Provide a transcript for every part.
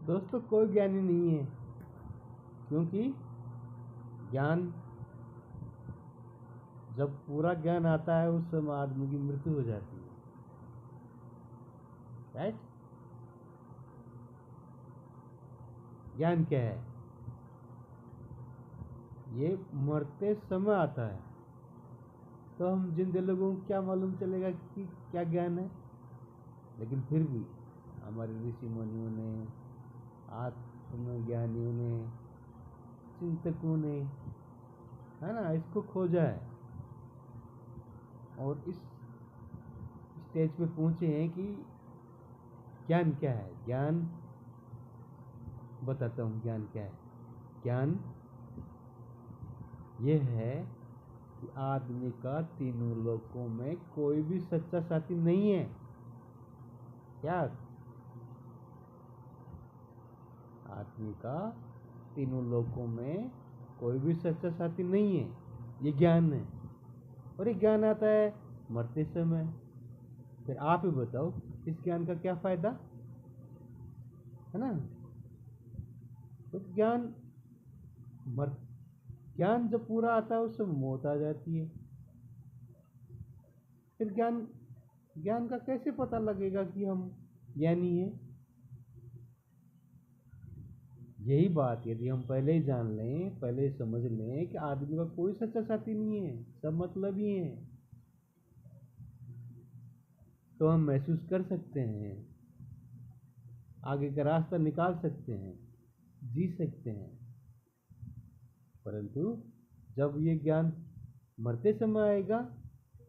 दोस्तों कोई ज्ञानी नहीं है, क्योंकि ज्ञान जब पूरा ज्ञान आता है उस समय आदमी की मृत्यु हो जाती है। राइट? ज्ञान क्या है? ये मरते समय आता है। तो हम जिंदे लोगों को क्या मालूम चलेगा कि क्या ज्ञान है? लेकिन फिर भी हमारे ऋषि मुनियों ने, आत्मज्ञानियों ने, चिंतकों ने, है ना, इसको खोजा है और इस स्टेज पे पहुंचे हैं कि ज्ञान क्या है। ज्ञान बताता हूँ, ज्ञान क्या है। ज्ञान ये है कि आदमी का तीनों लोकों में कोई भी सच्चा साथी नहीं है। क्या? आदमी का तीनों लोकों में कोई भी सच्चा साथी नहीं है, ये ज्ञान है। और ये ज्ञान आता है मरते समय। फिर आप ही बताओ इस ज्ञान का क्या फायदा है ना? तो ज्ञान जब पूरा आता है उससे मौत आ जाती है। फिर ज्ञान का कैसे पता लगेगा कि हम ज्ञानी हैं? यही बात यदि हम पहले ही जान लें, पहले ही समझ लें कि आदमी का कोई सच्चा साथी नहीं है, सब मतलब ही है, तो हम महसूस कर सकते हैं, आगे का रास्ता निकाल सकते हैं, जी सकते हैं। परंतु जब ये ज्ञान मरते समय आएगा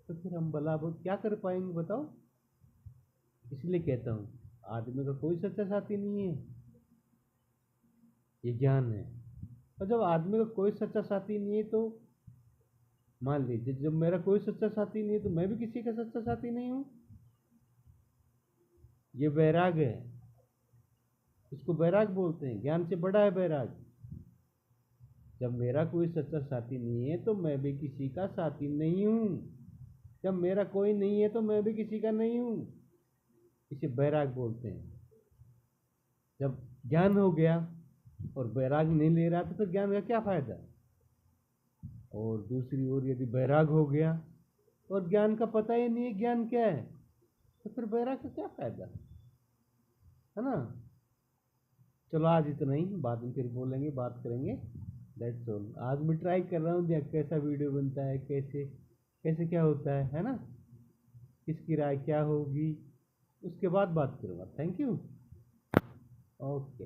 तो फिर हम भला क्या कर पाएंगे बताओ? इसलिए कहता हूँ आदमी का कोई सच्चा साथी नहीं है, ये ज्ञान है। और जब आदमी का कोई सच्चा साथी नहीं है तो मान लीजिए जब मेरा कोई सच्चा साथी नहीं है तो मैं भी किसी का सच्चा साथी नहीं हूँ। ये वैराग है, इसको वैराग बोलते हैं। ज्ञान से बड़ा है वैराग। जब मेरा कोई सच्चा साथी नहीं है तो मैं भी किसी का साथी नहीं हूँ। जब मेरा कोई नहीं है तो मैं भी किसी का नहीं हूँ, इसे वैराग बोलते हैं। जब ज्ञान हो गया और वैराग नहीं ले रहा था तो ज्ञान का क्या फायदा? और दूसरी ओर यदि वैराग हो गया और ज्ञान का पता ही नहीं है ज्ञान क्या है, तो फिर वैराग का क्या फायदा है ना? चलो आज इतना ही, बाद में फिर बोलेंगे, बात करेंगे। That's all. आज मैं ट्राई कर रहा हूँ देख कैसा वीडियो बनता है, कैसे कैसे क्या होता है ना? किसकी राय क्या होगी उसके बाद बात करूँगा। Thank you. ओके।